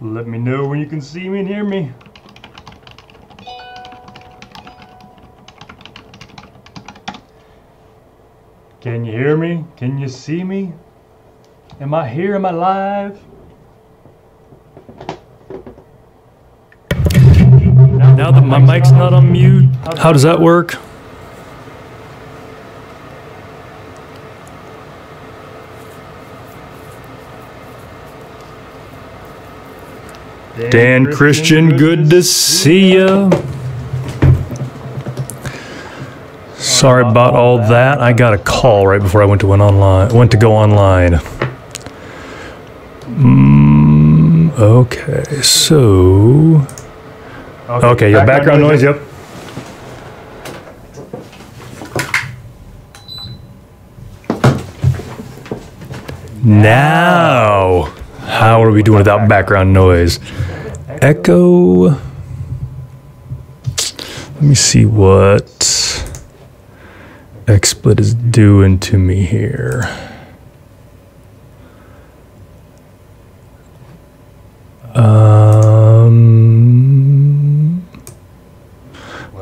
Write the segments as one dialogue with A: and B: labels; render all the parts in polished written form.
A: Let me know when you can see me and hear me. Can you hear me? Can you see me? Am I here? Am I live? Now that my mic's not on mute, how does that work? Dan Christian, good to see ya. Sorry about all that. I got a call right before I went to go online. Okay, so okay, your background noise, yep. Now, how are we doing without background noise? Echo. Let me see what XSplit is doing to me here.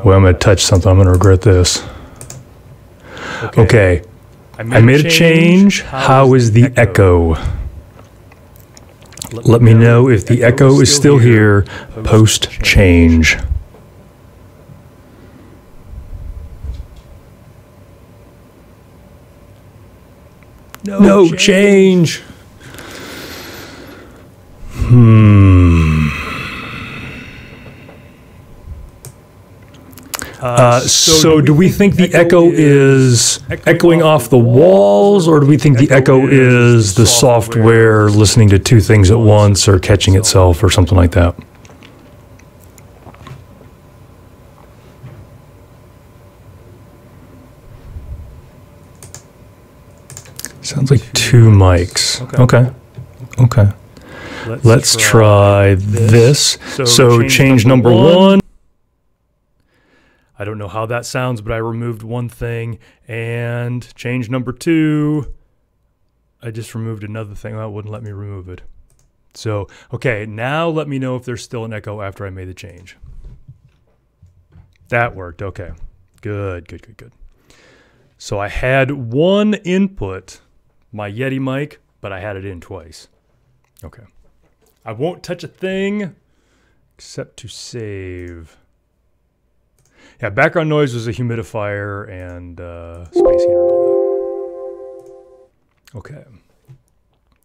A: Well, I'm going to touch something. I'm going to regret this. Okay. I made a change. How is the echo? Let me know if the echo is still here post change. No change. So do we think the echo is echoing off the walls, or do we think the echo is the software listening to two things at once or catching itself or something like that? Sounds like two mics. Okay. Let's try this. So change number one. I don't know how that sounds, but I removed one thing. And change number two, I just removed another thing. That wouldn't let me remove it. So, okay, now let me know if there's still an echo after I made the change. That worked, okay. Good. So I had one input, my Yeti mic, but I had it in twice. Okay. I won't touch a thing except to save. Yeah, background noise was a humidifier and space heater and all that. Okay.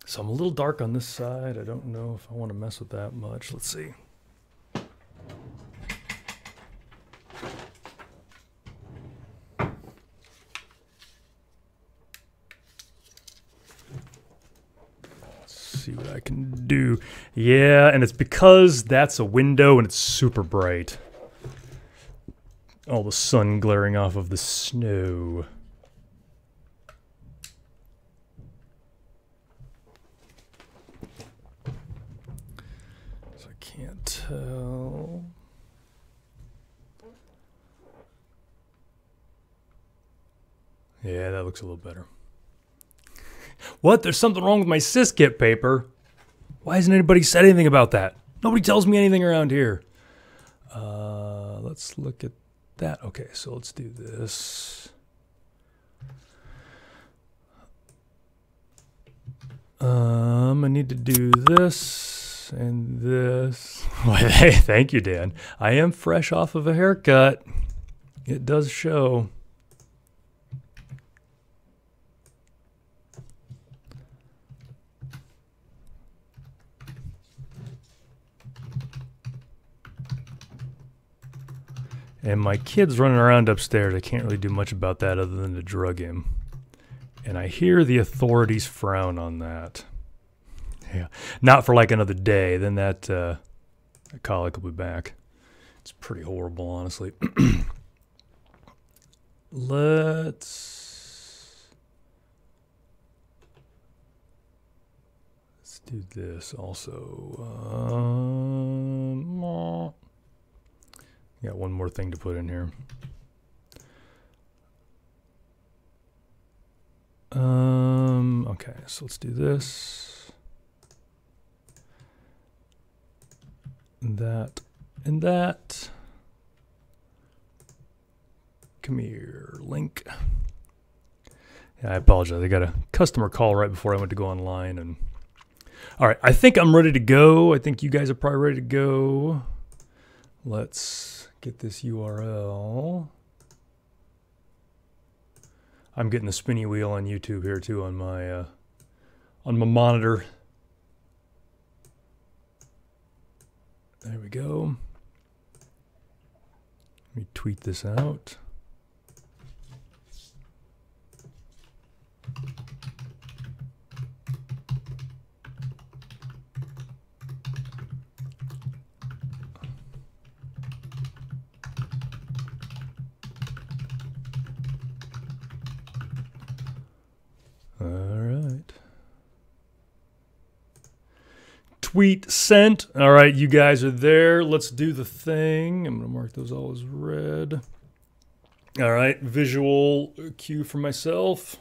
A: So I'm a little dark on this side. I don't know if I want to mess with that much. Let's see. See what I can do. Yeah, and it's because that's a window and it's super bright. All the sun glaring off of the snow. So I can't tell. Yeah, that looks a little better. What? There's something wrong with my syskit paper? Why hasn't anybody said anything about that? Nobody tells me anything around here. Let's look at that. Okay, so let's do this. I need to do this and this. Hey, thank you, Dan. I am fresh off of a haircut. It does show. And my kid's running around upstairs. I can't really do much about that other than to drug him. And I hear the authorities frown on that. Yeah, not for like another day. Then that colic will be back. It's pretty horrible, honestly. Let's do this also. Got one more thing to put in here. Okay, so let's do this. that, and that. Come here, link. Yeah, I apologize. I got a customer call right before I went to go online. And all right, I think I'm ready to go. I think you guys are probably ready to go. Let's get this URL. I'm getting the spinny wheel on YouTube here too on my monitor. There we go. Let me tweet this out. All right. Tweet sent. All right, you guys are there. Let's do the thing. I'm going to mark those all as red. All right, visual cue for myself.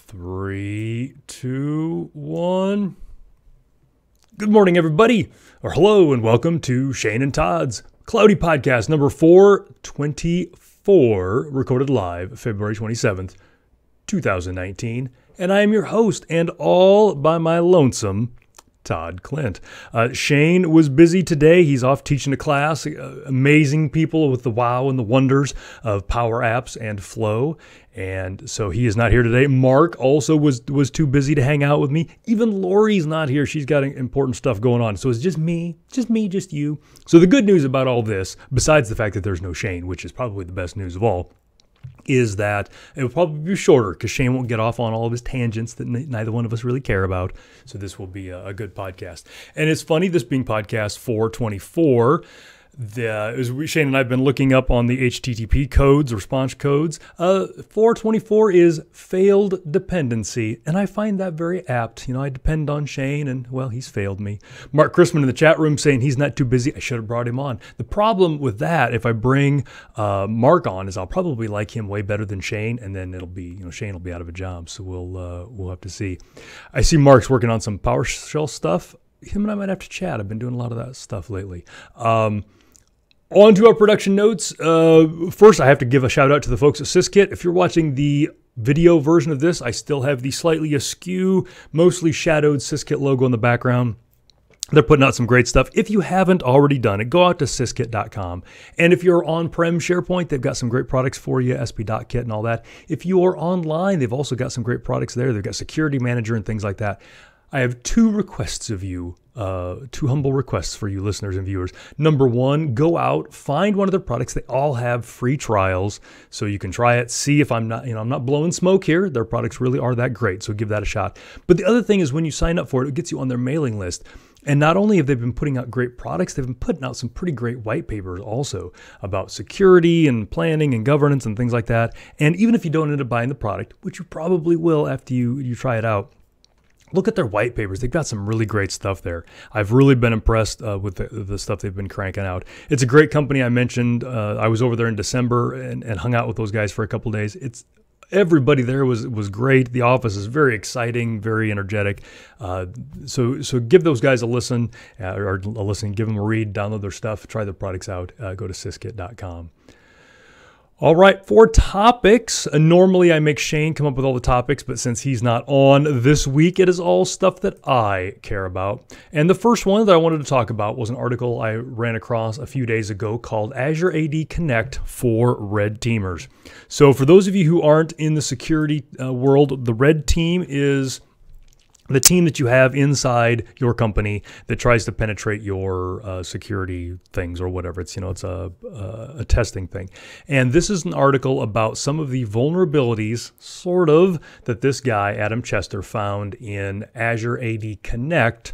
A: 3, 2, 1. Good morning, everybody. Or hello, and welcome to Shane and Todd's Cloudy Podcast number 424, recorded live February 27th, 2019. And I am your host, and all by my lonesome, Todd Clint. Shane was busy today. He's off teaching a class, amazing people with the wow and the wonders of Power Apps and Flow. And so he is not here today. Mark also was too busy to hang out with me. Even Lori's not here. She's got important stuff going on. So it's just me, just you. So the good news about all this, besides the fact that there's no Shane, which is probably the best news of all, is that it will probably be shorter because Shane won't get off on all of his tangents that neither one of us really care about. So this will be a good podcast. And it's funny, this being podcast 424, Shane and I have been looking up on the HTTP codes, response codes. 424 is failed dependency, and I find that very apt. You know, I depend on Shane, and, well, he's failed me. Mark Chrisman in the chat room saying he's not too busy. I should have brought him on. The problem with that, if I bring Mark on, is I'll probably like him way better than Shane, and then it'll be, Shane will be out of a job, so we'll have to see. I see Mark's working on some PowerShell stuff. Him and I might have to chat. I've been doing a lot of that stuff lately. On to our production notes. First, I have to give a shout out to the folks at Syskit. If you're watching the video version of this, I still have the slightly askew, mostly shadowed Syskit logo in the background. They're putting out some great stuff. If you haven't already done it, go out to syskit.com. And if you're on-prem SharePoint, they've got some great products for you, SP.kit and all that. If you are online, they've also got some great products there. They've got Security Manager and things like that. I have two requests of you, two humble requests for you listeners and viewers. Number one, go out, find one of their products. They all have free trials, so you can try it, see if I'm not blowing smoke here. Their products really are that great, so give that a shot. But the other thing is when you sign up for it, it gets you on their mailing list. And not only have they been putting out great products, they've been putting out some pretty great white papers also about security and planning and governance and things like that. And even if you don't end up buying the product, which you probably will after you try it out, look at their white papers. They've got some really great stuff there. I've really been impressed with the stuff they've been cranking out. It's a great company. I mentioned I was over there in December and hung out with those guys for a couple of days. Everybody there was great. The office is very exciting, very energetic. So give those guys a listen, give them a read, download their stuff, try their products out. Go to syskit.com. All right, for topics, normally I make Shane come up with all the topics, but since he's not on this week, it is all stuff that I care about. And the first one that I wanted to talk about was an article I ran across a few days ago called Azure AD Connect for Red Teamers. So for those of you who aren't in the security world, the Red Team is the team that you have inside your company that tries to penetrate your security things or whatever. It's a testing thing. And this is an article about some of the vulnerabilities, sort of, that this guy, Adam Chester, found in Azure AD Connect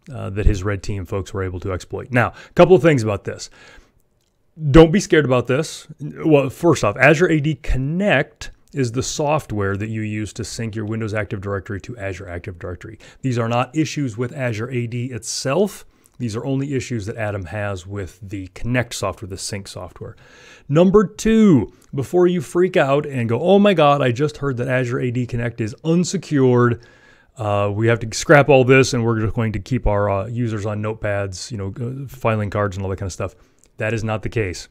A: that his Red Team folks were able to exploit. Now, a couple of things about this. Don't be scared about this. Well, first off, Azure AD Connect is the software that you use to sync your Windows Active Directory to Azure Active Directory. These are not issues with Azure AD itself. These are only issues that Adam has with the Connect software, the sync software. Number two, before you freak out and go, oh my God, I just heard that Azure AD Connect is unsecured. we have to scrap all this and we're just going to keep our users on notepads, filing cards and all that kind of stuff. That is not the case.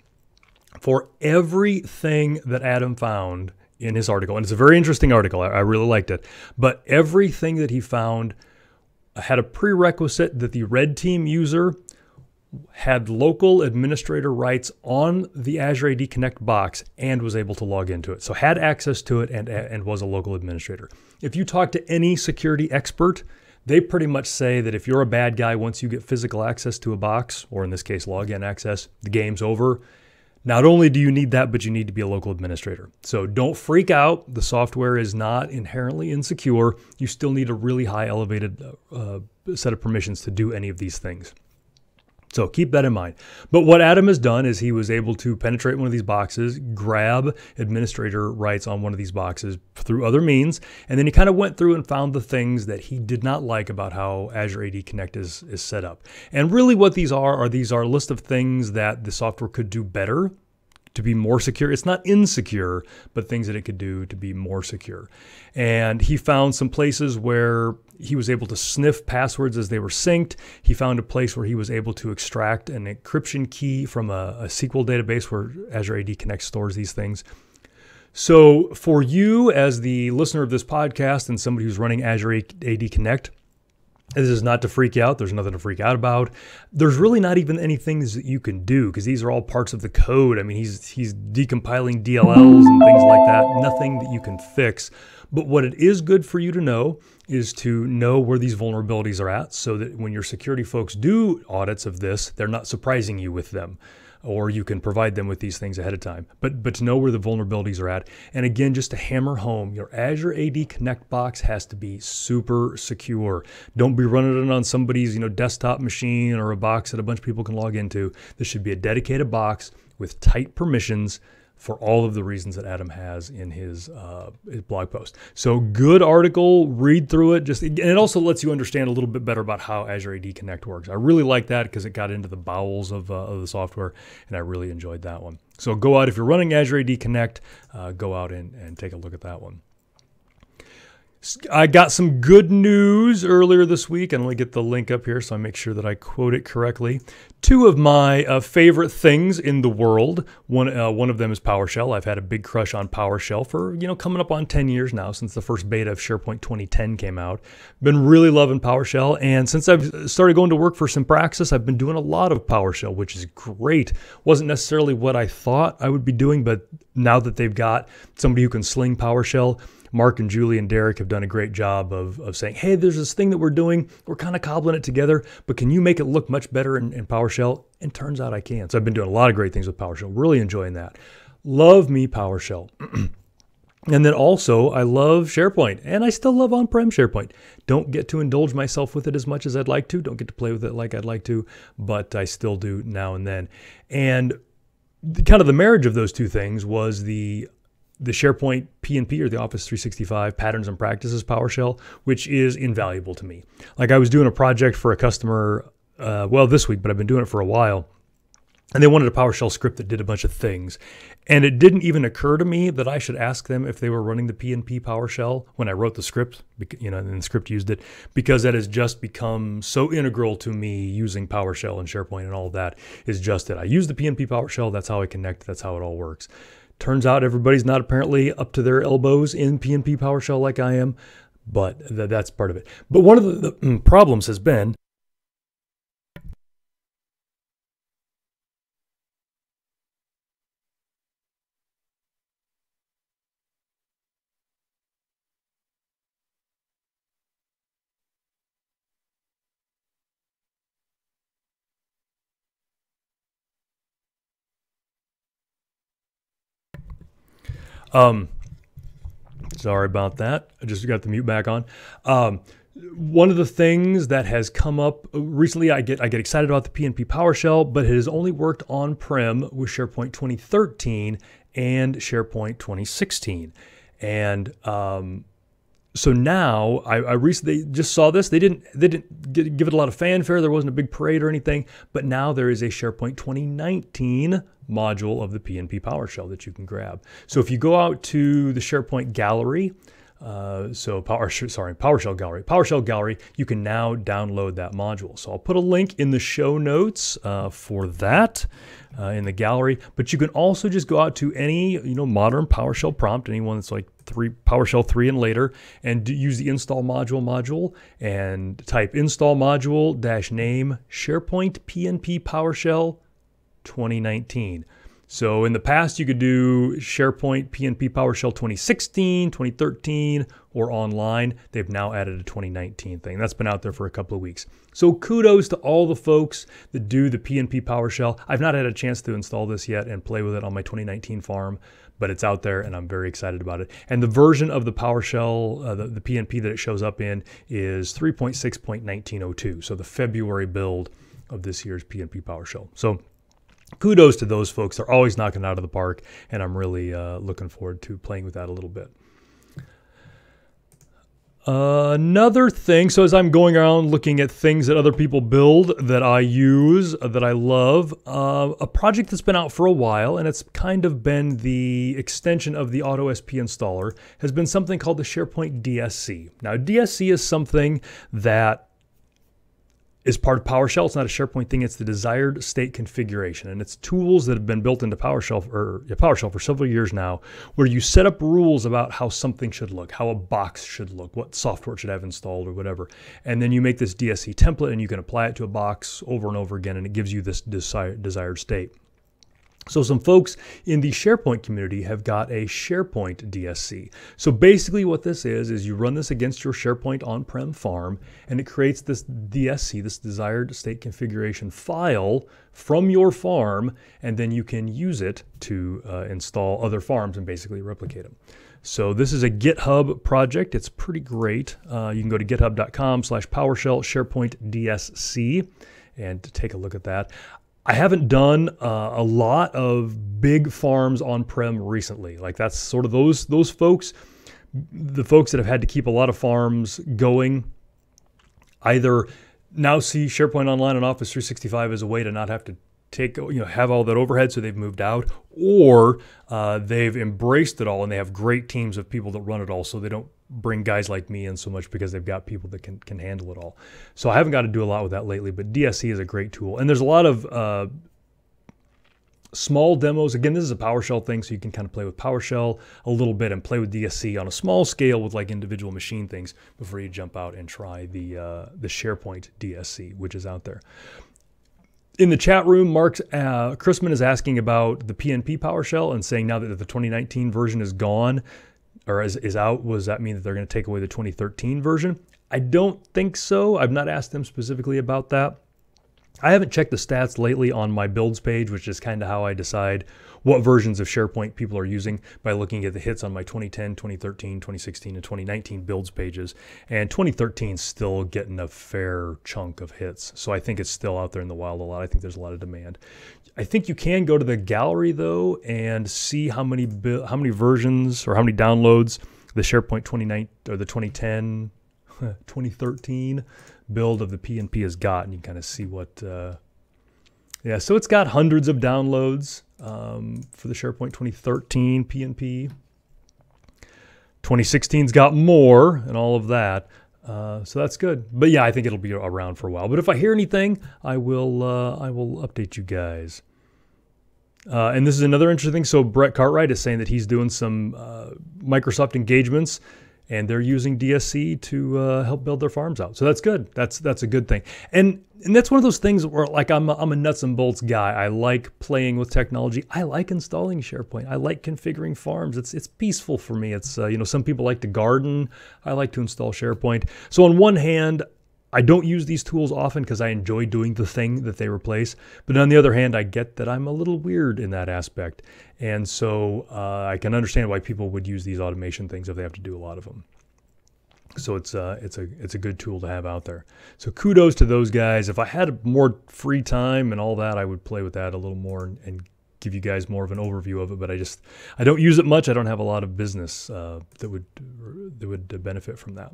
A: For everything that Adam found in his article, and it's a very interesting article, I really liked it, but everything that he found had a prerequisite that the red team user had local administrator rights on the Azure AD Connect box and was able to log into it. So had access to it and was a local administrator. If you talk to any security expert, they pretty much say that if you're a bad guy, once you get physical access to a box, or in this case, login access, the game's over. Not only do you need that, but you need to be a local administrator. So don't freak out. The software is not inherently insecure. You still need a really high elevated set of permissions to do any of these things. So keep that in mind. But what Adam has done is he was able to penetrate one of these boxes, grab administrator rights on one of these boxes through other means, and then he kind of went through and found the things that he did not like about how Azure AD Connect is set up. And really what these are a list of things that the software could do better to be more secure. It's not insecure, but things that it could do to be more secure. And he found some places where he was able to sniff passwords as they were synced. He found a place where he was able to extract an encryption key from a SQL database where Azure AD Connect stores these things. So for you as the listener of this podcast and somebody who's running Azure AD Connect, this is not to freak you out. There's nothing to freak out about. There's really not even any things that you can do because these are all parts of the code. I mean, he's decompiling DLLs and things like that. Nothing that you can fix. But what it is good for you to know is to know where these vulnerabilities are at so that when your security folks do audits of this, they're not surprising you with them. Or you can provide them with these things ahead of time. But to know where the vulnerabilities are at. And again, just to hammer home, your Azure AD Connect box has to be super secure. Don't be running it on somebody's desktop machine or a box that a bunch of people can log into. This should be a dedicated box with tight permissions for all of the reasons that Adam has in his blog post. So good article, read through it. And it also lets you understand a little bit better about how Azure AD Connect works. I really like that because it got into the bowels of the software, and I really enjoyed that one. So go out, if you're running Azure AD Connect, go out and take a look at that one. I got some good news earlier this week, and let me get the link up here so I make sure that I quote it correctly. Two of my favorite things in the world. One of them is PowerShell. I've had a big crush on PowerShell for coming up on 10 years now since the first beta of SharePoint 2010 came out. Been really loving PowerShell, and since I've started going to work for Simpraxis, I've been doing a lot of PowerShell, which is great. Wasn't necessarily what I thought I would be doing, but now that they've got somebody who can sling PowerShell, Mark and Julie and Derek have done a great job of saying, hey, there's this thing that we're doing. We're kind of cobbling it together, but can you make it look much better in PowerShell? And turns out I can. So I've been doing a lot of great things with PowerShell. Really enjoying that. Love me PowerShell. And then also, I love SharePoint, and I still love on-prem SharePoint. Don't get to indulge myself with it as much as I'd like to. Don't get to play with it like I'd like to, but I still do now and then. And kind of the marriage of those two things was the SharePoint P&P, or the Office 365 Patterns and Practices PowerShell, which is invaluable to me. Like I was doing a project for a customer, this week, but I've been doing it for a while. And they wanted a PowerShell script that did a bunch of things. And it didn't even occur to me that I should ask them if they were running the P&P PowerShell when I wrote the script, and the script used it, because that has just become so integral to me using PowerShell and SharePoint and all of that is just it. I use the P&P PowerShell. That's how I connect. That's how it all works. Turns out everybody's not apparently up to their elbows in P&P PowerShell like I am, but that's part of it. But one of the problems has been sorry about that. I just got the mute back on. One of the things that has come up recently, I get excited about the P&P PowerShell, but it has only worked on-prem with SharePoint 2013 and SharePoint 2016. And so now I recently just saw this. They didn't give it a lot of fanfare. There wasn't a big parade or anything, but now there is a SharePoint 2019 module of the P&P PowerShell that you can grab. So if you go out to the SharePoint gallery, PowerShell Gallery. PowerShell Gallery, you can now download that module. So I'll put a link in the show notes for that in the gallery. But you can also just go out to any modern PowerShell prompt, anyone that's like PowerShell 3 and later, and use the install module and type install module -name SharePoint PNP PowerShell 2019. So in the past, you could do SharePoint PNP PowerShell 2016, 2013, or online. They've now added a 2019 thing. That's been out there for a couple of weeks. So kudos to all the folks that do the PNP PowerShell. I've not had a chance to install this yet and play with it on my 2019 farm, but it's out there and I'm very excited about it. And the version of the PowerShell, the PNP that it shows up in is 3.6.1902. So the February build of this year's PNP PowerShell. So kudos to those folks. They're always knocking it out of the park, and I'm really looking forward to playing with that a little bit. Another thing, so as I'm going around looking at things that other people build that I use, that I love, a project that's been out for a while, and it's kind of been the extension of the AutoSP installer, has been something called the SharePoint DSC. Now, DSC is something that is part of PowerShell. It's not a SharePoint thing. It's the desired state configuration. And it's tools that have been built into PowerShell for several years now, where you set up rules about how something should look, how a box should look, what software it should have installed or whatever. And then you make this DSC template and you can apply it to a box over and over again, and it gives you this desired state. So some folks in the SharePoint community have got a SharePoint DSC. So basically what this is you run this against your SharePoint on-prem farm, and it creates this DSC, this desired state configuration file from your farm, and then you can use it to install other farms and basically replicate them. So this is a GitHub project. It's pretty great. You can go to github.com/PowerShell SharePoint DSC and take a look at that. I haven't done a lot of big farms on-prem recently. Like that's sort of those folks, the folks that have had to keep a lot of farms going, either now see SharePoint Online and Office 365 as a way to not have to have all that overhead, so they've moved out, or they've embraced it all and they have great teams of people that run it all, so they don't bring guys like me in so much because they've got people that can handle it all. So I haven't got to do a lot with that lately, but DSC is a great tool. And there's a lot of small demos. Again, this is a PowerShell thing, so you can kind of play with PowerShell a little bit and play with DSC on a small scale with like individual machine things before you jump out and try the SharePoint DSC, which is out there. In the chat room, Mark Chrisman is asking about the PNP PowerShell and saying now that the 2019 version is gone, or is out, does that mean that they're going to take away the 2013 version? I don't think so. I've not asked them specifically about that. I haven't checked the stats lately on my builds page, which is kind of how I decide what versions of SharePoint people are using, by looking at the hits on my 2010, 2013, 2016, and 2019 builds pages. And 2013 is still getting a fair chunk of hits. So I think it's still out there in the wild a lot. I think there's a lot of demand. I think you can go to the gallery though and see how many versions or how many downloads the SharePoint 2019 or the 2010, 2013 build of the PNP has got, and you can kind of see what. Yeah, so it's got hundreds of downloads for the SharePoint 2013 PNP. 2016's got more and all of that. So that's good. But yeah, I think it'll be around for a while. But if I hear anything, I will update you guys. And this is another interesting thing. So Brett Cartwright is saying that he's doing some Microsoft engagements, and they're using DSC to help build their farms out. So that's good. That's a good thing. And that's one of those things where, like, I'm a nuts and bolts guy. I like playing with technology. I like installing SharePoint. I like configuring farms. It's peaceful for me. It's some people like to garden. I like to install SharePoint. So on one hand, I don't use these tools often because I enjoy doing the thing that they replace. But on the other hand, I get that I'm a little weird in that aspect. And so I can understand why people would use these automation things if they have to do a lot of them. So it's a good tool to have out there. So kudos to those guys. If I had more free time and all that, I would play with that a little more and give you guys more of an overview of it. But I don't use it much. I don't have a lot of business that would benefit from that.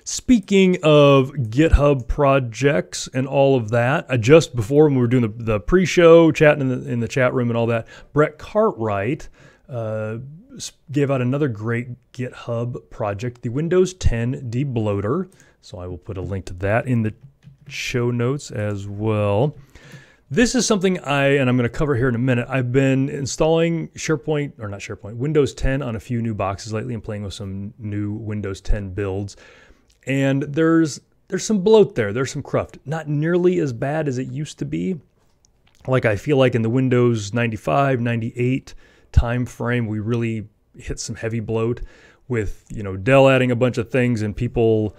A: Speaking of GitHub projects and all of that, just before when we were doing the pre-show, chatting in the chat room and all that, Brett Cartwright gave out another great GitHub project, the Windows 10 debloater. So I will put a link to that in the show notes as well. This is something and I'm going to cover here in a minute. I've been installing Windows 10 on a few new boxes lately and playing with some new Windows 10 builds. And there's some bloat there. There's some cruft. Not nearly as bad as it used to be. Like I feel like in the Windows 95, 98 time frame, we really hit some heavy bloat with, Dell adding a bunch of things and people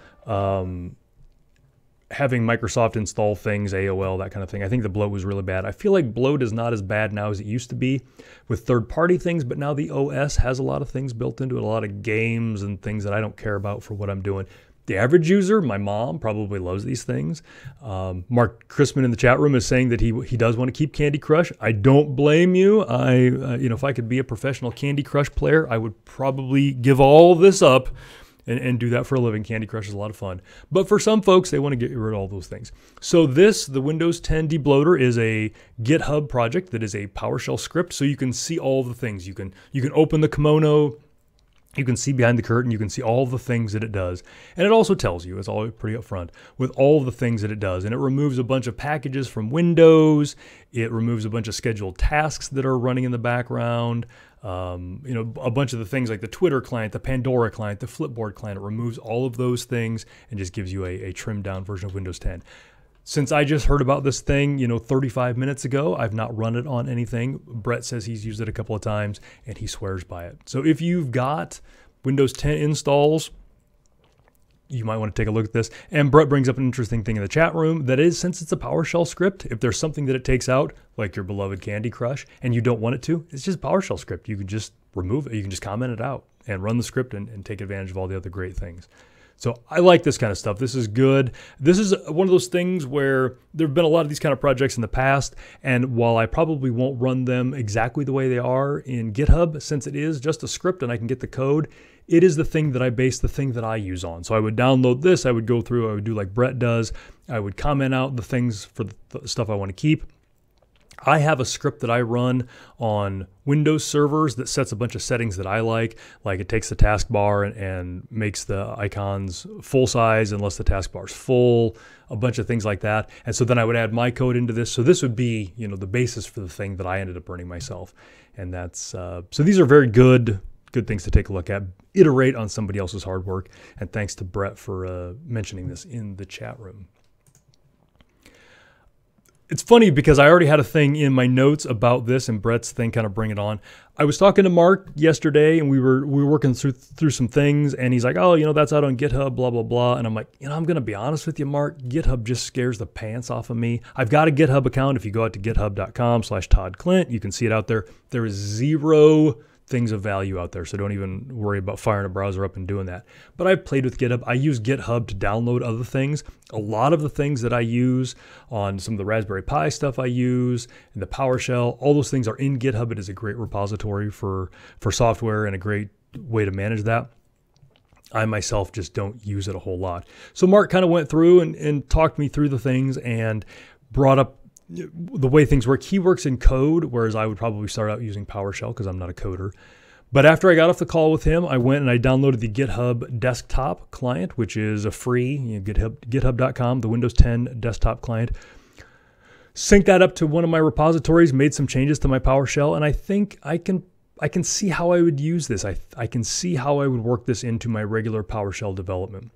A: having Microsoft install things, AOL, that kind of thing. I think the bloat was really bad. I feel like bloat is not as bad now as it used to be with third-party things, but now the OS has a lot of things built into it, a lot of games and things that I don't care about for what I'm doing. The average user, my mom, probably loves these things. Mark Chrisman in the chat room is saying that he does want to keep Candy Crush. I don't blame you. If I could be a professional Candy Crush player, I would probably give all this up and do that for a living. Candy Crush is a lot of fun. But for some folks, they want to get rid of all those things. So the Windows 10 debloater is a GitHub project that is a PowerShell script. So you can see all the things. You can open the kimono. You can see behind the curtain, you can see all the things that it does. And it also tells you, it's all pretty upfront, with all the things that it does. And it removes a bunch of packages from Windows. It removes a bunch of scheduled tasks that are running in the background. A bunch of the things like the Twitter client, the Pandora client, the Flipboard client. It removes all of those things and just gives you a trimmed down version of Windows 10. Since I just heard about this thing, 35 minutes ago, I've not run it on anything. Brett says he's used it a couple of times and he swears by it. So if you've got Windows 10 installs, you might want to take a look at this. And Brett brings up an interesting thing in the chat room. That is, since it's a PowerShell script, if there's something that it takes out, like your beloved Candy Crush, and you don't want it to, it's just a PowerShell script. You can just remove it. You can just comment it out and run the script and take advantage of all the other great things. So I like this kind of stuff. This is good. This is one of those things where there have been a lot of these kind of projects in the past, and while I probably won't run them exactly the way they are in GitHub, since it is just a script and I can get the code, it is the thing that I base the thing that I use on. So I would download this, I would go through, I would do like Brett does, I would comment out the things for the stuff I want to keep. I have a script that I run on Windows servers that sets a bunch of settings that I like it takes the taskbar and makes the icons full size unless the taskbar is full, a bunch of things like that. And so then I would add my code into this. So this would be, the basis for the thing that I ended up running myself. And that's, so these are very good things to take a look at. Iterate on somebody else's hard work. And thanks to Brett for mentioning this in the chat room. It's funny because I already had a thing in my notes about this and Brett's thing kind of bring it on. I was talking to Mark yesterday and we were working through some things and he's like, oh, that's out on GitHub, blah, blah, blah. And I'm like, I'm going to be honest with you, Mark, GitHub just scares the pants off of me. I've got a GitHub account. If you go out to github.com/ToddClint, you can see it out there. There is 0 things of value out there, so don't even worry about firing a browser up and doing that. But I've played with GitHub. I use GitHub to download other things. A lot of the things that I use on some of the Raspberry Pi stuff I use, and the PowerShell, all those things are in GitHub. It is a great repository for software and a great way to manage that. I myself just don't use it a whole lot. So Mark kind of went through and talked me through the things and brought up the way things work. He works in code, whereas I would probably start out using PowerShell because I'm not a coder. But after I got off the call with him, I went and I downloaded the GitHub desktop client, which is a free, github.com, the Windows 10 desktop client. Synced that up to one of my repositories, made some changes to my PowerShell, and I think I can see how I would use this. I can see how I would work this into my regular PowerShell development.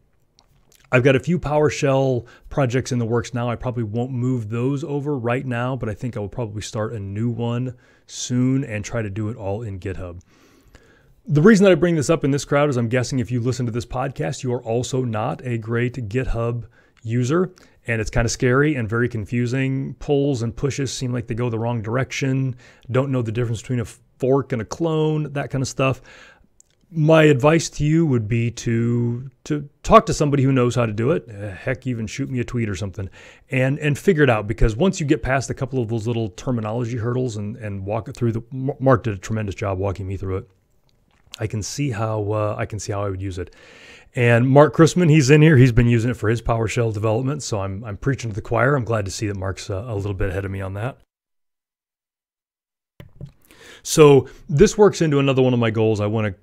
A: I've got a few PowerShell projects in the works now. I probably won't move those over right now, but I think I will probably start a new one soon and try to do it all in GitHub. The reason that I bring this up in this crowd is I'm guessing if you listen to this podcast, you are also not a great GitHub user, and it's kind of scary and very confusing. Pulls and pushes seem like they go the wrong direction, don't know the difference between a fork and a clone, that kind of stuff. My advice to you would be to talk to somebody who knows how to do it. Heck, even shoot me a tweet or something and figure it out, because once you get past a couple of those little terminology hurdles and walk it through, Mark did a tremendous job walking me through it. I can see how I would use it. And Mark Chrisman, he's in here. He's been using it for his PowerShell development, so I'm preaching to the choir. I'm glad to see that Mark's a little bit ahead of me on that. So this works into another one of my goals. I want to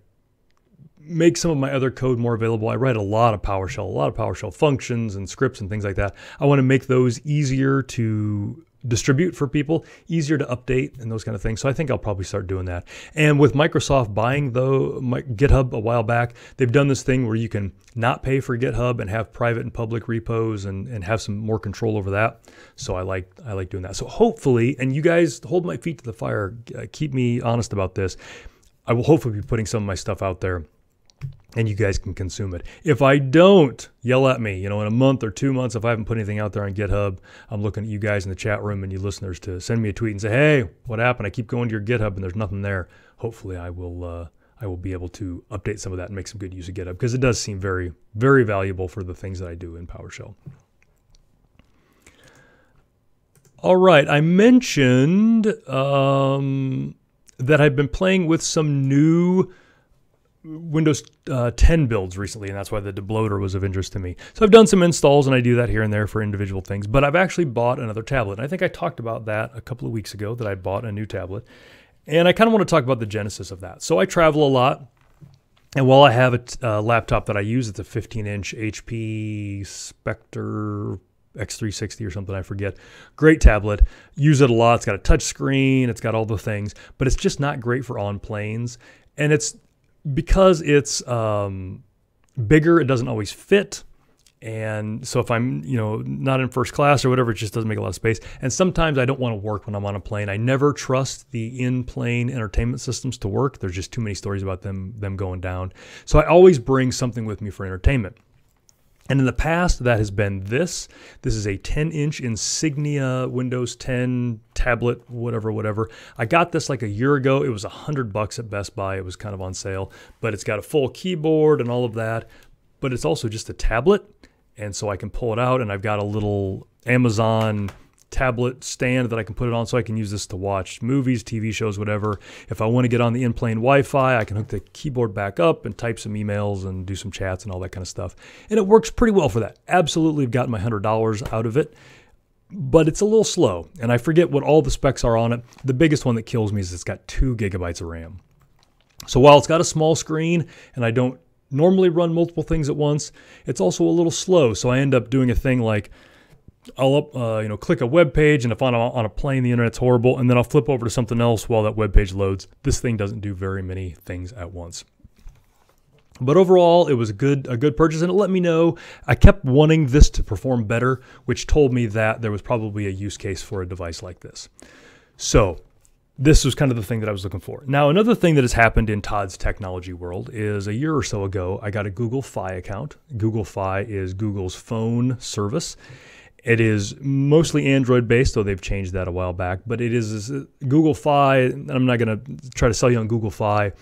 A: make some of my other code more available. I write a lot of PowerShell functions and scripts and things like that. I want to make those easier to distribute for people, easier to update and those kind of things. So I think I'll probably start doing that. And with Microsoft buying GitHub a while back, they've done this thing where you can not pay for GitHub and have private and public repos and have some more control over that. So I like doing that. So hopefully, and you guys hold my feet to the fire, keep me honest about this. I will hopefully be putting some of my stuff out there and you guys can consume it. If I don't, yell at me. In a month or 2 months, if I haven't put anything out there on GitHub, I'm looking at you guys in the chat room and you listeners to send me a tweet and say, hey, what happened? I keep going to your GitHub and there's nothing there. Hopefully I will be able to update some of that and make some good use of GitHub, because it does seem very, very valuable for the things that I do in PowerShell. All right, I mentioned that I've been playing with some new Windows 10 builds recently, and that's why the debloater was of interest to me. So I've done some installs, and I do that here and there for individual things, but I've actually bought another tablet. And I think I talked about that a couple of weeks ago, that I bought a new tablet. And I kind of want to talk about the genesis of that. So I travel a lot, and while I have a laptop that I use, it's a 15-inch HP Spectre X360 or something, I forget. Great tablet. Use it a lot. It's got a touch screen. It's got all the things, but it's just not great for on planes. And it's because it's bigger, it doesn't always fit. And so if I'm, not in first class or whatever, it just doesn't make a lot of space. And sometimes I don't want to work when I'm on a plane. I never trust the in-plane entertainment systems to work. There's just too many stories about them going down. So I always bring something with me for entertainment. And in the past, that has been this. This is a 10-inch Insignia Windows 10 tablet, whatever. I got this like a year ago. It was $100 at Best Buy. It was kind of on sale, but it's got a full keyboard and all of that. But it's also just a tablet, and so I can pull it out, and I've got a little Amazon tablet stand that I can put it on, so I can use this to watch movies, TV shows, whatever. If I want to get on the in-plane Wi-Fi, I can hook the keyboard back up and type some emails and do some chats and all that kind of stuff. And it works pretty well for that. Absolutely have gotten my $100 out of it, but it's a little slow, and I forget what all the specs are on it. The biggest one that kills me is it's got 2 gigabytes of RAM. So while it's got a small screen and I don't normally run multiple things at once, it's also a little slow. So I end up doing a thing like I'll click a web page, and if I'm on a plane, the internet's horrible, and then I'll flip over to something else while that web page loads. This thing doesn't do very many things at once. But overall, it was a good purchase, and it let me know I kept wanting this to perform better, which told me that there was probably a use case for a device like this. So this was kind of the thing that I was looking for. Now, another thing that has happened in Todd's technology world is a year or so ago, I got a Google Fi account. Google Fi is Google's phone service. It is mostly Android-based, though they've changed that a while back. But it is Google Fi, and I'm not going to try to sell you on Google Fi,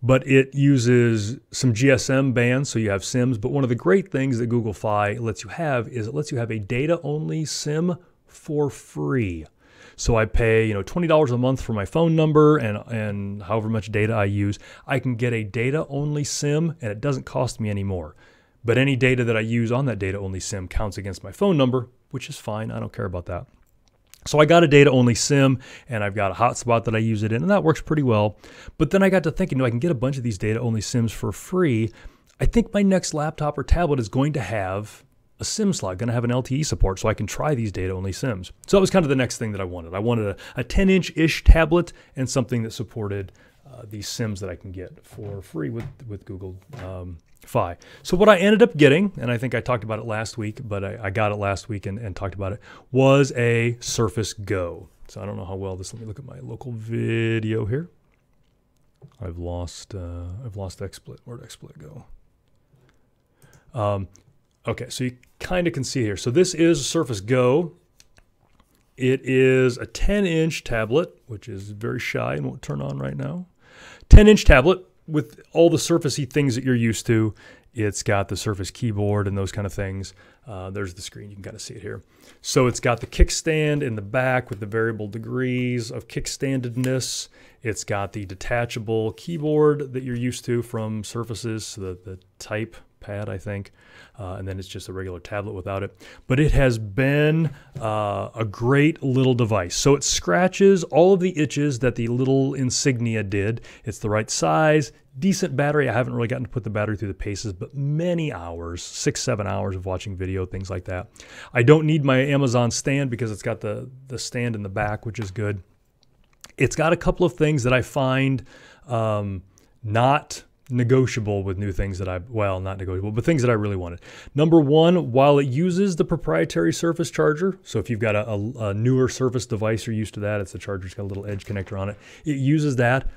A: but it uses some GSM bands, so you have SIMs. But one of the great things that Google Fi lets you have is it lets you have a data-only SIM for free. So I pay $20 a month for my phone number and however much data I use. I can get a data-only SIM, and it doesn't cost me any more. But any data that I use on that data-only SIM counts against my phone number, which is fine. I don't care about that. So I got a data-only SIM, and I've got a hotspot that I use it in, and that works pretty well. But then I got to thinking, I can get a bunch of these data-only SIMs for free. I think my next laptop or tablet is going to have a SIM slot, going to have an LTE support, so I can try these data-only SIMs. So that was kind of the next thing that I wanted. I wanted a 10-inch-ish tablet and something that supported these SIMs that I can get for free with Google Fi. So what I ended up getting, and I think I talked about it last week, but I got it last week and talked about it, was a Surface Go. So I don't know how well this, let me look at my local video here. I've lost XSplit. Where'd XSplit go? Okay, so you kind of can see here. So this is a Surface Go. It is a 10-inch tablet, which is very shy and won't turn on right now. 10-inch tablet with all the Surface-y things that you're used to. It's got the Surface keyboard and those kind of things. There's the screen. You can kind of see it here. So it's got the kickstand in the back with the variable degrees of kickstandedness. It's got the detachable keyboard that you're used to from Surfaces, so the type pad, I think. And then it's just a regular tablet without it. But it has been a great little device. So it scratches all of the itches that the little Insignia did. It's the right size, decent battery. I haven't really gotten to put the battery through the paces, but many hours, 6-7 hours of watching video, things like that. I don't need my Amazon stand because it's got the stand in the back, which is good. It's got a couple of things that I find not negotiable with new things that not negotiable, but things that I really wanted. Number one, while it uses the proprietary Surface charger, so if you've got a newer Surface device, you're used to that. It's the charger's got a little edge connector on it. It uses that,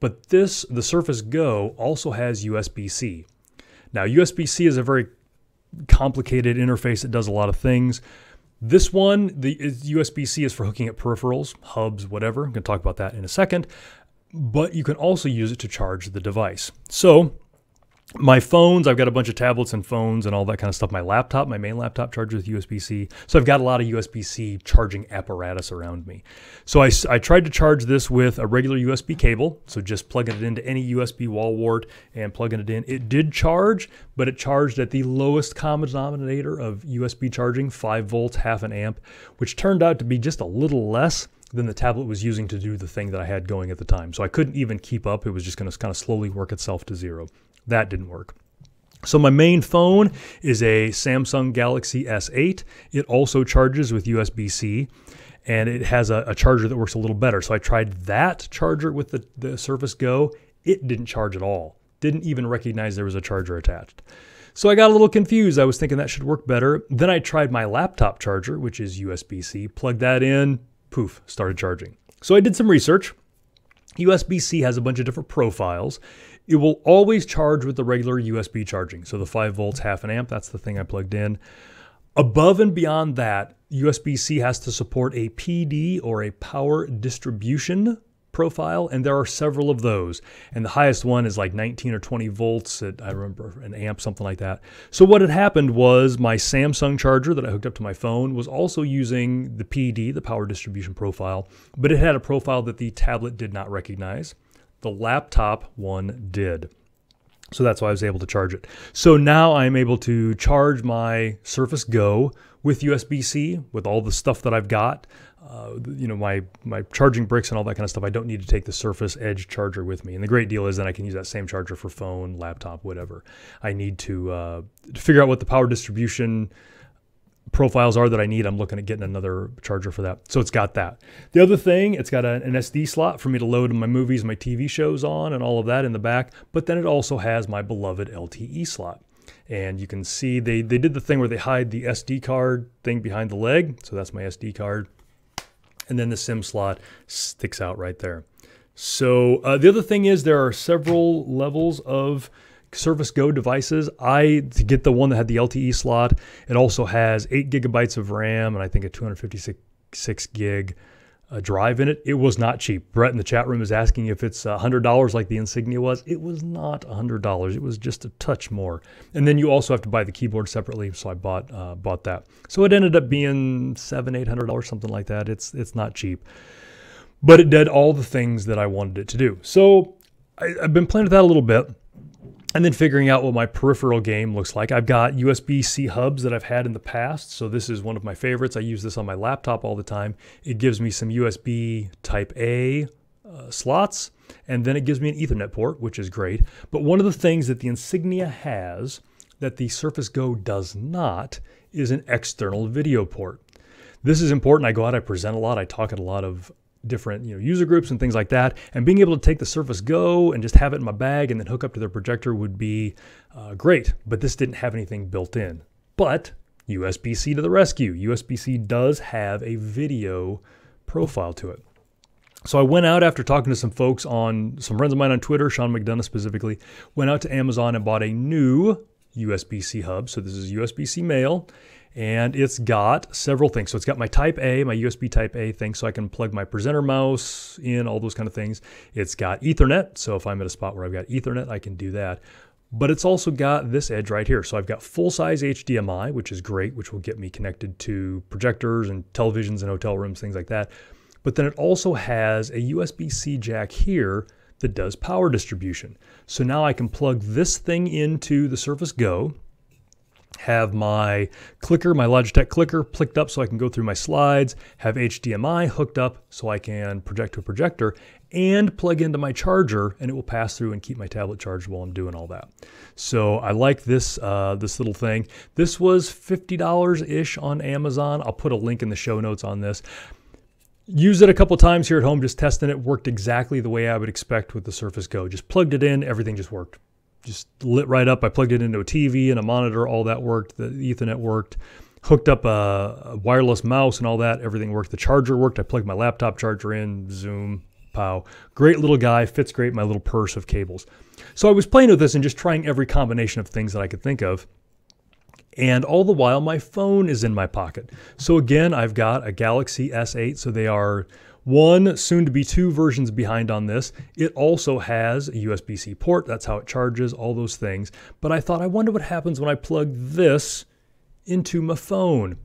A: but the Surface Go also has USB-C. Now, USB-C is a very complicated interface. It does a lot of things. This one, the USB-C is for hooking up peripherals, hubs, whatever. I'm going to talk about that in a second. But you can also use it to charge the device. So my phones, I've got a bunch of tablets and phones and all that kind of stuff. My laptop, my main laptop charges with USB-C. So I've got a lot of USB-C charging apparatus around me. So I tried to charge this with a regular USB cable. So just plugging it into any USB wall wart and plugging it in. It did charge, but it charged at the lowest common denominator of USB charging, 5 volts, half an amp, which turned out to be just a little less than the tablet was using to do the thing that I had going at the time. So I couldn't even keep up. It was just going to kind of slowly work itself to zero. That didn't work. So my main phone is a Samsung Galaxy S8. It also charges with USB-C, and it has a charger that works a little better. So I tried that charger with the Surface Go. It didn't charge at all. Didn't even recognize there was a charger attached. So I got a little confused. I was thinking that should work better. Then I tried my laptop charger, which is USB-C, plugged that in, poof, started charging. So I did some research. USB-C has a bunch of different profiles. It will always charge with the regular USB charging. So the 5 volts, half an amp, that's the thing I plugged in. Above and beyond that, USB-C has to support a PD or a power distribution profile, and there are several of those. And the highest one is like 19 or 20 volts at, I remember, an amp, something like that. So what had happened was my Samsung charger that I hooked up to my phone was also using the PD, the power distribution profile, but it had a profile that the tablet did not recognize. The laptop one did. So that's why I was able to charge it. So now I'm able to charge my Surface Go with USB-C, with all the stuff that I've got. My charging bricks and all that kind of stuff. I don't need to take the Surface Edge charger with me. And the great deal is that I can use that same charger for phone, laptop, whatever. I need to figure out what the power distribution profiles are that I need. I'm looking at getting another charger for that. So it's got that. The other thing, it's got an SD slot for me to load my movies, my TV shows on and all of that in the back. But then it also has my beloved LTE slot. And you can see they did the thing where they hide the SD card thing behind the leg. So that's my SD card. And then the SIM slot sticks out right there. So the other thing is there are several levels of Surface Go devices. To get the one that had the LTE slot, it also has 8 gigabytes of RAM and I think a 256 gig drive in it. It was not cheap. Brett in the chat room is asking if it's $100 like the Insignia was. It was not $100. It was just a touch more. And then you also have to buy the keyboard separately, so I bought that. So it ended up being $700-800, something like that. It's not cheap. But it did all the things that I wanted it to do. So I've been playing with that a little bit. And then figuring out what my peripheral game looks like. I've got USB-C hubs that I've had in the past. So this is one of my favorites. I use this on my laptop all the time. It gives me some USB Type A slots. And then it gives me an Ethernet port, which is great. But one of the things that the Insignia has that the Surface Go does not is an external video port. This is important. I go out, I present a lot. I talk at a lot of different user groups and things like that, and being able to take the Surface Go and just have it in my bag and then hook up to their projector would be great, but this didn't have anything built in. But USB-C to the rescue. USB-C does have a video profile to it. So I went out after talking to some folks some friends of mine on Twitter, Sean McDonough specifically, went out to Amazon and bought a new USB-C hub. So this is USB-C male. And it's got several things. So it's got my Type A, my USB Type A thing, so I can plug my presenter mouse in, all those kind of things. It's got Ethernet, so if I'm at a spot where I've got Ethernet, I can do that. But it's also got this edge right here. So I've got full-size HDMI, which is great, which will get me connected to projectors and televisions in hotel rooms, things like that. But then it also has a USB-C jack here that does power distribution. So now I can plug this thing into the Surface Go, have my clicker, my Logitech clicker clicked up so I can go through my slides, have HDMI hooked up so I can project to a projector, and plug into my charger, and it will pass through and keep my tablet charged while I'm doing all that. So I like this this little thing. This was $50-ish on Amazon. I'll put a link in the show notes on this. Used it a couple times here at home, just testing it. Worked exactly the way I would expect with the Surface Go. Just plugged it in, everything just worked. Just lit right up. I plugged it into a TV and a monitor, all that worked. The Ethernet worked. Hooked up a wireless mouse and all that, everything worked. The charger worked. I plugged my laptop charger in, zoom, pow. Great little guy, fits great in my little purse of cables. So I was playing with this and just trying every combination of things that I could think of. And all the while, my phone is in my pocket. So again, I've got a Galaxy S8, so they are one, soon to be two versions behind on this. It also has a USB-C port. That's how it charges, all those things. But I thought, I wonder what happens when I plug this into my phone.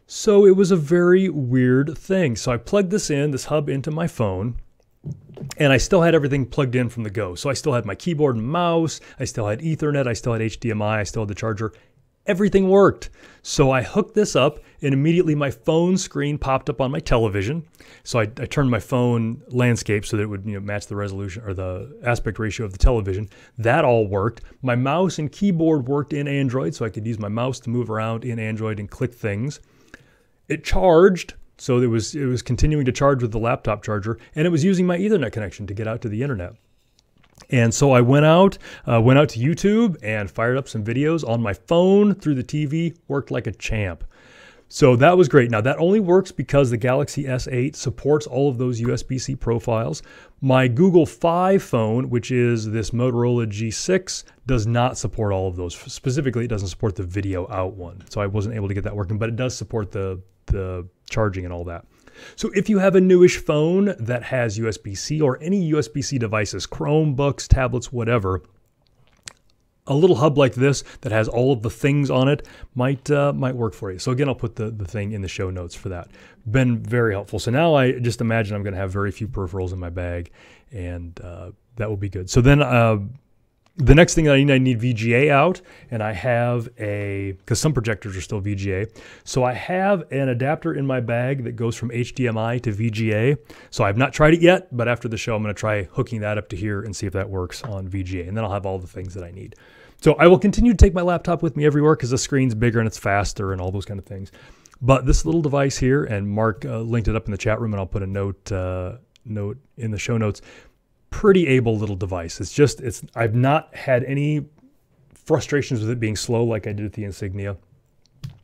A: So it was a very weird thing. So I plugged this in, this hub into my phone, and I still had everything plugged in from the Go. So I still had my keyboard and mouse, I still had Ethernet, I still had HDMI, I still had the charger. Everything worked. So I hooked this up, and immediately my phone screen popped up on my television. So I turned my phone landscape so that it would match the resolution or the aspect ratio of the television. That all worked. My mouse and keyboard worked in Android, so I could use my mouse to move around in Android and click things. It charged, so it was continuing to charge with the laptop charger, and it was using my Ethernet connection to get out to the internet. And so I went out to YouTube and fired up some videos on my phone through the TV, worked like a champ. So that was great. Now that only works because the Galaxy S8 supports all of those USB-C profiles. My Google Fi phone, which is this Motorola G6, does not support all of those. Specifically, it doesn't support the video out one. So I wasn't able to get that working, but it does support the charging and all that. So if you have a newish phone that has USB-C or any USB-C devices, Chromebooks, tablets, whatever, a little hub like this that has all of the things on it might work for you. So again, I'll put the thing in the show notes for that. Been very helpful. So now I just imagine I'm going to have very few peripherals in my bag, and that will be good. So then the next thing that I need VGA out, and I have because some projectors are still VGA. So I have an adapter in my bag that goes from HDMI to VGA. So I've not tried it yet, but after the show, I'm going to try hooking that up to here and see if that works on VGA. And then I'll have all the things that I need. So I will continue to take my laptop with me everywhere because the screen's bigger and it's faster and all those kind of things. But this little device here, and Mark linked it up in the chat room, and I'll put a note in the show notes. Pretty able little device. I've not had any frustrations with it being slow like I did with the Insignia.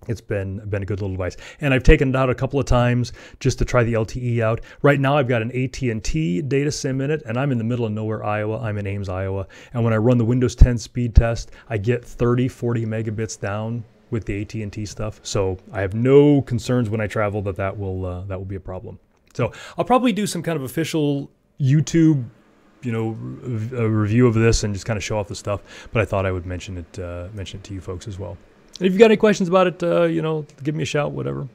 A: It's been a good little device. And I've taken it out a couple of times just to try the LTE out. Right now I've got an AT&T data SIM in it, and I'm in the middle of nowhere, Iowa. I'm in Ames, Iowa. And when I run the Windows 10 speed test, I get 30, 40 megabits down with the AT&T stuff. So I have no concerns when I travel that will be a problem. So I'll probably do some kind of official YouTube a review of this and just kind of show off the stuff, but I thought I would mention it to you folks as well. And if you've got any questions about it, give me a shout, whatever.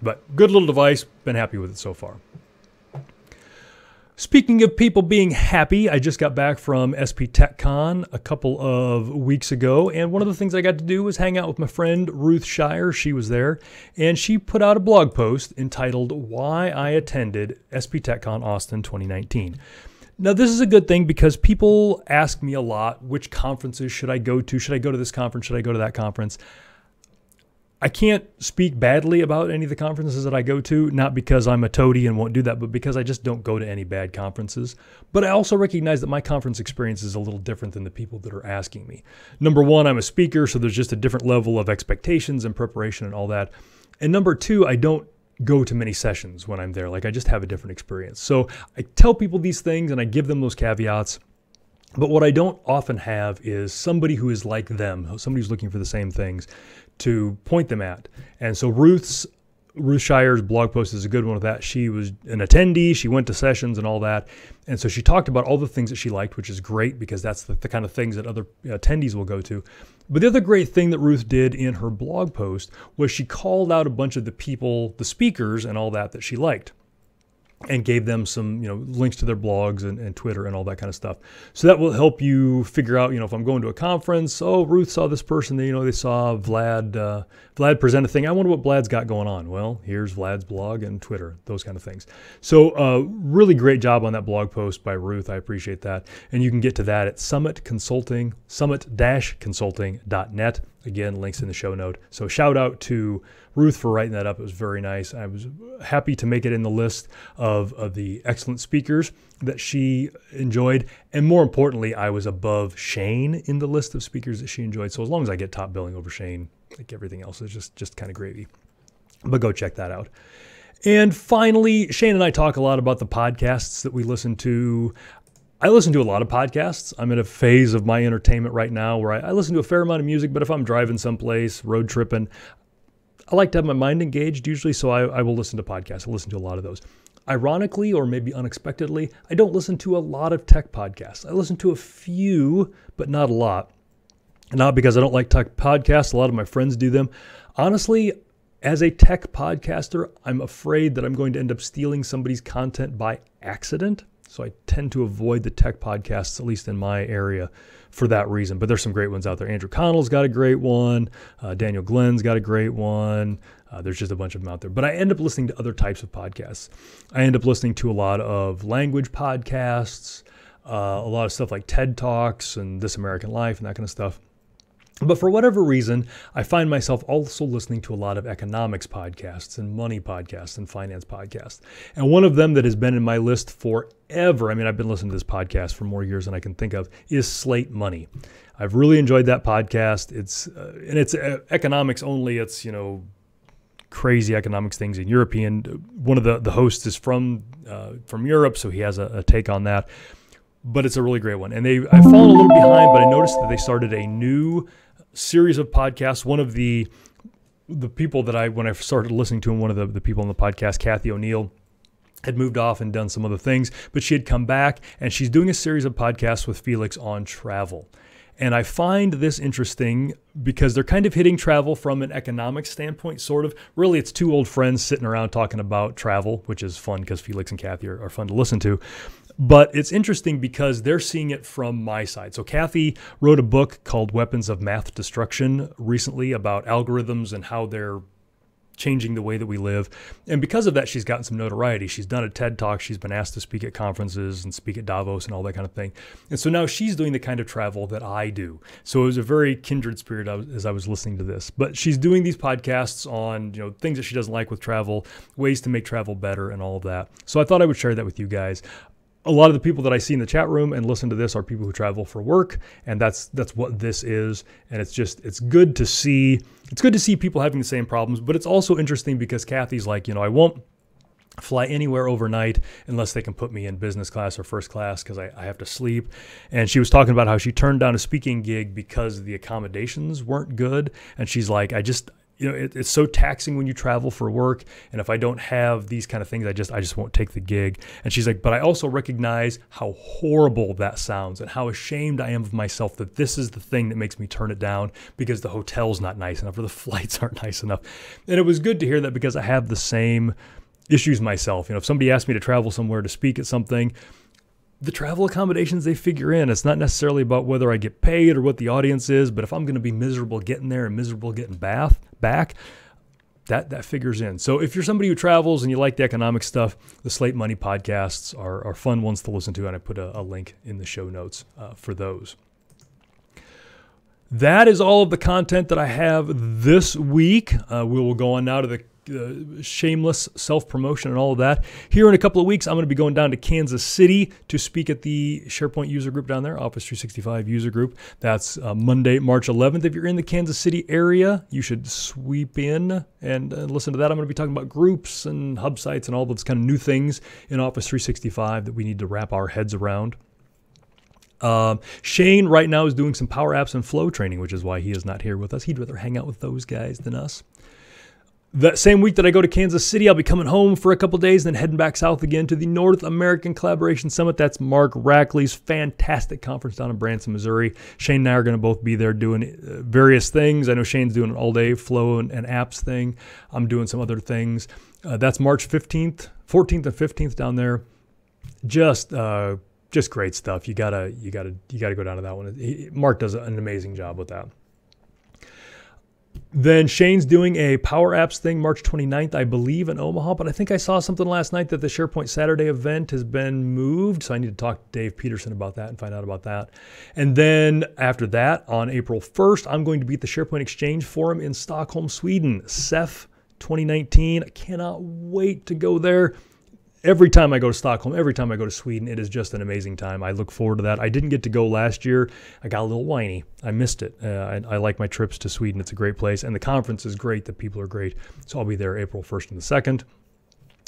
A: But good little device, been happy with it so far. Speaking of people being happy, I just got back from SP TechCon a couple of weeks ago, and one of the things I got to do was hang out with my friend Ruth Shire. She was there, and she put out a blog post entitled "Why I Attended SP TechCon Austin 2019." Now, this is a good thing because people ask me a lot, which conferences should I go to? Should I go to this conference? Should I go to that conference? I can't speak badly about any of the conferences that I go to, not because I'm a toady and won't do that, but because I just don't go to any bad conferences. But I also recognize that my conference experience is a little different than the people that are asking me. Number one, I'm a speaker, so there's just a different level of expectations and preparation and all that. And number two, I don't go to many sessions when I'm there. Like, I just have a different experience. So I tell people these things and I give them those caveats. But what I don't often have is somebody who is like them, somebody who's looking for the same things to point them at. And so Ruth Shire's blog post is a good one with that. She was an attendee. She went to sessions and all that. And so she talked about all the things that she liked, which is great because that's the kind of things that other attendees will go to. But the other great thing that Ruth did in her blog post was she called out a bunch of the people, the speakers and all that she liked. and gave them some, links to their blogs and Twitter and all that kind of stuff. So that will help you figure out, if I'm going to a conference, oh, Ruth saw this person, they saw Vlad present a thing. I wonder what Vlad's got going on. Well, here's Vlad's blog and Twitter, those kind of things. So really great job on that blog post by Ruth. I appreciate that. And you can get to that at summit-consulting.net. Again, links in the show note. So shout out to Ruth for writing that up. It was very nice. I was happy to make it in the list of the excellent speakers that she enjoyed. And more importantly, I was above Shane in the list of speakers that she enjoyed. So as long as I get top billing over Shane, like everything else is just kind of gravy. But go check that out. And finally, Shane and I talk a lot about the podcasts that we listen to. I listen to a lot of podcasts. I'm in a phase of my entertainment right now where I listen to a fair amount of music, but if I'm driving someplace, road tripping, I like to have my mind engaged usually, so I will listen to podcasts. I listen to a lot of those. Ironically, or maybe unexpectedly, I don't listen to a lot of tech podcasts. I listen to a few, but not a lot. Not because I don't like tech podcasts. A lot of my friends do them. Honestly, as a tech podcaster, I'm afraid that I'm going to end up stealing somebody's content by accident. So I tend to avoid the tech podcasts, at least in my area, for that reason. But there's some great ones out there. Andrew Connell's got a great one. Daniel Glenn's got a great one. There's just a bunch of them out there. But I end up listening to other types of podcasts. I end up listening to a lot of language podcasts, a lot of stuff like TED Talks and This American Life and that kind of stuff. But for whatever reason, I find myself also listening to a lot of economics podcasts and money podcasts and finance podcasts. And one of them that has been in my list forever, I've been listening to this podcast for more years than I can think of, is Slate Money. I've really enjoyed that podcast. It's economics only. It's, crazy economics things in European. One of the hosts is from Europe, so he has a take on that. But it's a really great one. And I've fallen a little behind, but I noticed that they started a new series of podcasts. One of the people that when I started listening to him, one of the people on the podcast, Kathy O'Neill, had moved off and done some other things, but she had come back and she's doing a series of podcasts with Felix on travel. And I find this interesting because they're kind of hitting travel from an economic standpoint, sort of. Really, it's two old friends sitting around talking about travel, which is fun because Felix and Kathy are fun to listen to. But it's interesting because they're seeing it from my side. So Kathy wrote a book called Weapons of Math Destruction recently about algorithms and how they're changing the way that we live. And because of that, she's gotten some notoriety. She's done a TED Talk. She's been asked to speak at conferences and speak at Davos and all that kind of thing. And so now she's doing the kind of travel that I do. So it was a very kindred spirit as I was listening to this. But she's doing these podcasts on, things that she doesn't like with travel, ways to make travel better and all of that. So I thought I would share that with you guys. A lot of the people that I see in the chat room and listen to this are people who travel for work, and that's what this is. And it's good to see. It's good to see people having the same problems, but it's also interesting because Kathy's like, I won't fly anywhere overnight unless they can put me in business class or first class because I have to sleep. And she was talking about how she turned down a speaking gig because the accommodations weren't good. And she's like, it's so taxing when you travel for work. And if I don't have these kind of things, I just won't take the gig. And she's like, but I also recognize how horrible that sounds and how ashamed I am of myself that this is the thing that makes me turn it down because the hotel's not nice enough or the flights aren't nice enough. And it was good to hear that because I have the same issues myself. If somebody asked me to travel somewhere to speak at something, the travel accommodations they figure in. It's not necessarily about whether I get paid or what the audience is, but if I'm going to be miserable getting there and miserable getting back, that figures in. So if you're somebody who travels and you like the economic stuff, the Slate Money podcasts are fun ones to listen to, and I put a link in the show notes for those. That is all of the content that I have this week. We will go on now to the shameless self-promotion and all of that. Here in a couple of weeks, I'm going to be going down to Kansas City to speak at the SharePoint user group down there, Office 365 user group. That's Monday, March 11th. If you're in the Kansas City area, you should sweep in and listen to that. I'm going to be talking about groups and hub sites and all those kind of new things in Office 365 that we need to wrap our heads around. Shane right now is doing some Power Apps and Flow training, which is why he is not here with us. He'd rather hang out with those guys than us. That same week that I go to Kansas City, I'll be coming home for a couple days and then heading back south again to the North American Collaboration Summit. That's Mark Rackley's fantastic conference down in Branson, Missouri. Shane and I are going to both be there doing various things. I know Shane's doing an all-day flow and apps thing. I'm doing some other things. That's March 15th 14th and 15th down there. Just great stuff. You gotta go down to that one. Mark does an amazing job with that. Then Shane's doing a Power Apps thing March 29th, I believe, in Omaha. But I think I saw something last night that the SharePoint Saturday event has been moved. So I need to talk to Dave Peterson about that and find out about that. And then after that, on April 1st, I'm going to be at the SharePoint Exchange Forum in Stockholm, Sweden. SEF 2019. I cannot wait to go there. Every time I go to Stockholm, every time I go to Sweden, it is just an amazing time. I look forward to that. I didn't get to go last year. I got a little whiny. I missed it. I like my trips to Sweden. It's a great place. And the conference is great. The people are great. So I'll be there April 1st and the 2nd.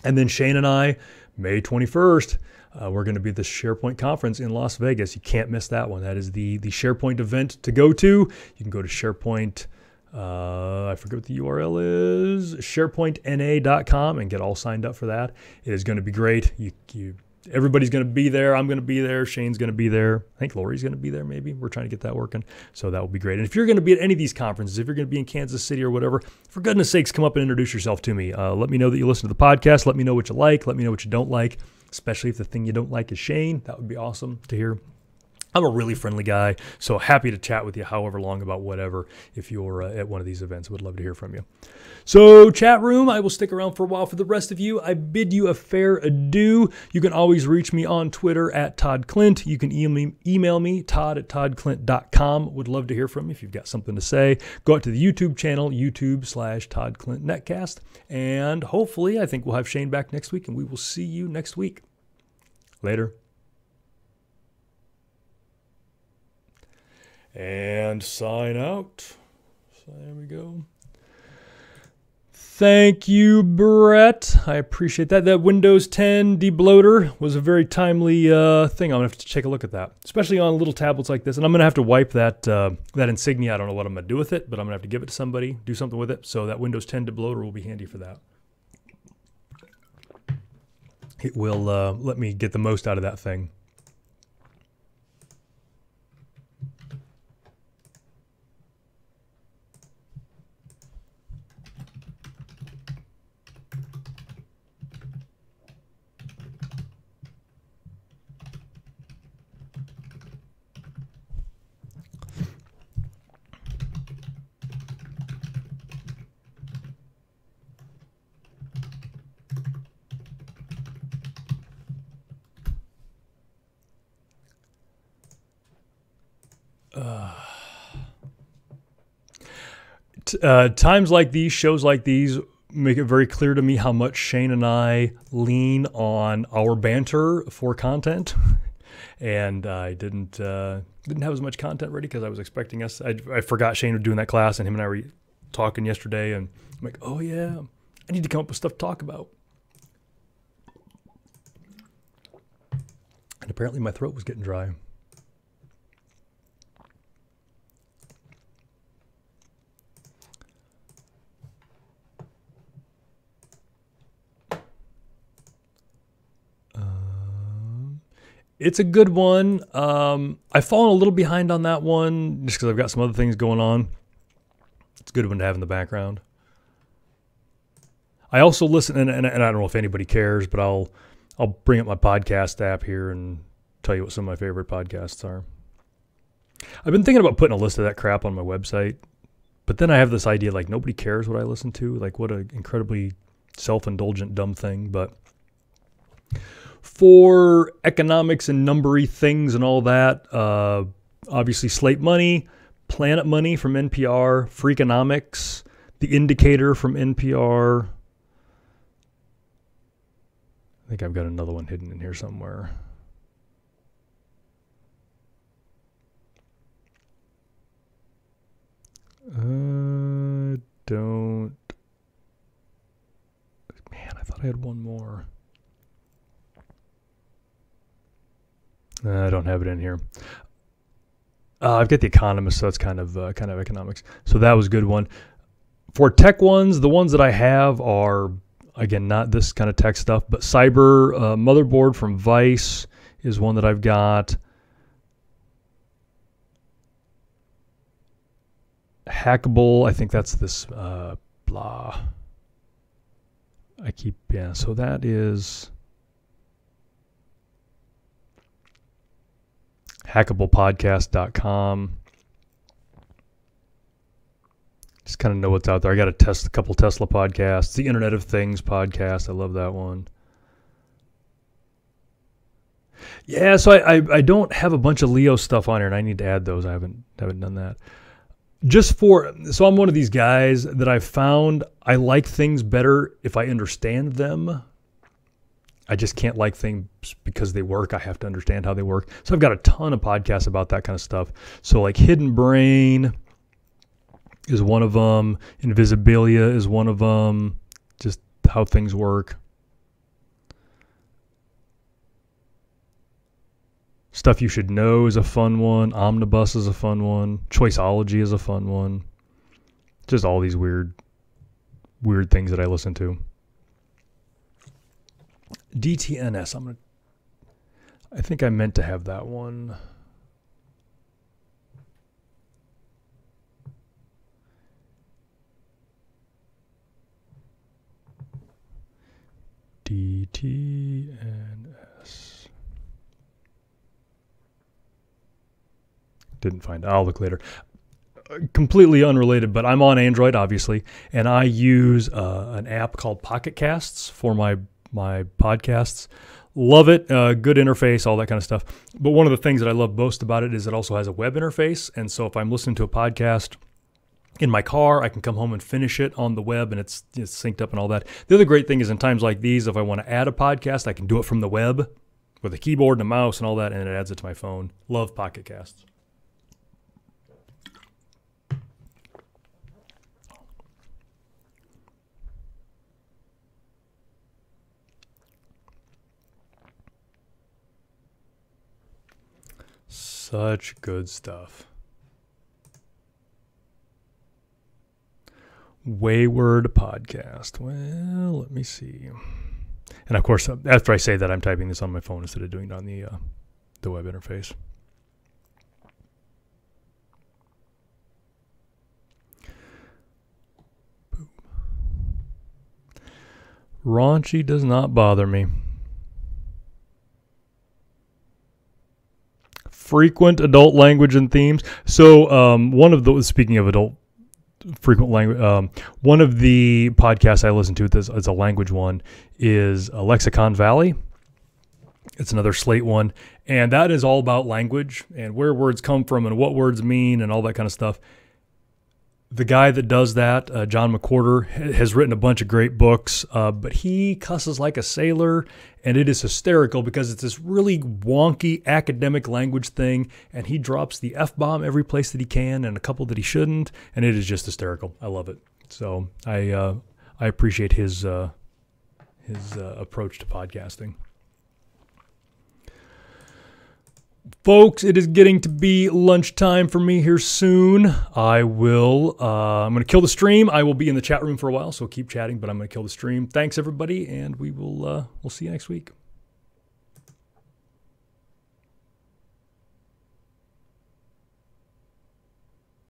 A: And then Shane and I, May 21st, we're going to be at the SharePoint conference in Las Vegas. You can't miss that one. That is the SharePoint event to go to. You can go to SharePoint. I forget what the URL is, sharepointna.com, and get all signed up for that. It is going to be great. Everybody's going to be there. I'm going to be there. Shane's going to be there. I think Lori's going to be there maybe. We're trying to get that working. So that will be great. And if you're going to be at any of these conferences, if you're going to be in Kansas City or whatever, for goodness sakes, come up and introduce yourself to me. Let me know that you listen to the podcast. Let me know what you like. Let me know what you don't like, especially if the thing you don't like is Shane. That would be awesome to hear. I'm a really friendly guy, so happy to chat with you however long about whatever if you're at one of these events. Would love to hear from you. So chat room, I will stick around for a while. For the rest of you, I bid you a fair adieu. You can always reach me on Twitter at Todd Clint. You can email me, todd@toddclint.com. Would love to hear from you if you've got something to say. Go out to the YouTube channel, YouTube/Todd Clint Netcast. And hopefully, I think we'll have Shane back next week, and we will see you next week. Later. And sign out. So there we go. Thank you, Brett. I appreciate that. That Windows 10 debloater was a very timely thing. I'm going to have to take a look at that, especially on little tablets like this. And I'm going to have to wipe that insignia. I don't know what I'm going to do with it, but I'm going to have to give it to somebody, do something with it. So that Windows 10 debloater will be handy for that. It will let me get the most out of that thing. Times like these, shows like these, make it very clear to me how much Shane and I lean on our banter for content. And I didn't have as much content ready because I was expecting us. I forgot Shane was doing that class, and him and I were talking yesterday, and I'm like, oh yeah, I need to come up with stuff to talk about. And apparently my throat was getting dry. It's a good one. I've fallen a little behind on that one just because I've got some other things going on. It's a good one to have in the background. I also listen, and I don't know if anybody cares, but I'll bring up my podcast app here and tell you what some of my favorite podcasts are. I've been thinking about putting a list of that crap on my website, but then I have this idea like nobody cares what I listen to. Like what an incredibly self-indulgent, dumb thing, but for economics and numbery things and all that, obviously Slate Money, Planet Money from NPR, Freakonomics, The Indicator from NPR. I think I've got another one hidden in here somewhere. Don't. Man, I thought I had one more. I don't have it in here. I've got The Economist, so that's kind of economics. So that was a good one. For tech ones, the ones that I have are, again, not this kind of tech stuff, but Cyber Motherboard from Vice is one that I've got. Hackable, I think that's this blah. So that is hackablepodcast.com. Just kind of know what's out there. I got to test a couple Tesla podcasts. The Internet of Things podcast. I love that one. Yeah, so I don't have a bunch of Leo stuff on here, and I need to add those. I haven't done that. So I'm one of these guys that I've found I like things better if I understand them. I just can't like things because they work. I have to understand how they work. So I've got a ton of podcasts about that kind of stuff. So like Hidden Brain is one of them. Invisibilia is one of them. Just how things work. Stuff You Should Know is a fun one. Omnibus is a fun one. Choiceology is a fun one. Just all these weird things that I listen to. DTNS. I think I meant to have that one. DTNS. Didn't find it. I'll look later. Completely unrelated, but I'm on Android, obviously, and I use an app called Pocket Casts for my podcasts. Love it. Good interface, all that kind of stuff. But one of the things that I love most about it is it also has a web interface. And so if I'm listening to a podcast in my car, I can come home and finish it on the web, and it's synced up and all that. The other great thing is in times like these, if I want to add a podcast, I can do it from the web with a keyboard and a mouse and all that, and it adds it to my phone. Love Pocket Casts. Such good stuff. Wayward Podcast. Well, let me see. And of course, after I say that, I'm typing this on my phone instead of doing it on the web interface. Boom. Raunchy does not bother me. Frequent adult language and themes. So speaking of adult frequent language, one of the podcasts I listen to is a language one is Lexicon Valley. It's another Slate one, and that is all about language and where words come from and what words mean and all that kind of stuff. The guy that does that, John McWhorter, has written a bunch of great books, but he cusses like a sailor, and it is hysterical because it's this really wonky academic language thing, and he drops the F-bomb every place that he can and a couple that he shouldn't, and it is just hysterical. I love it. So I appreciate his approach to podcasting. Folks, it is getting to be lunchtime for me here soon. I'm going to kill the stream. I will be in the chat room for a while, so keep chatting, but I'm going to kill the stream. Thanks, everybody, and we'll see you next week.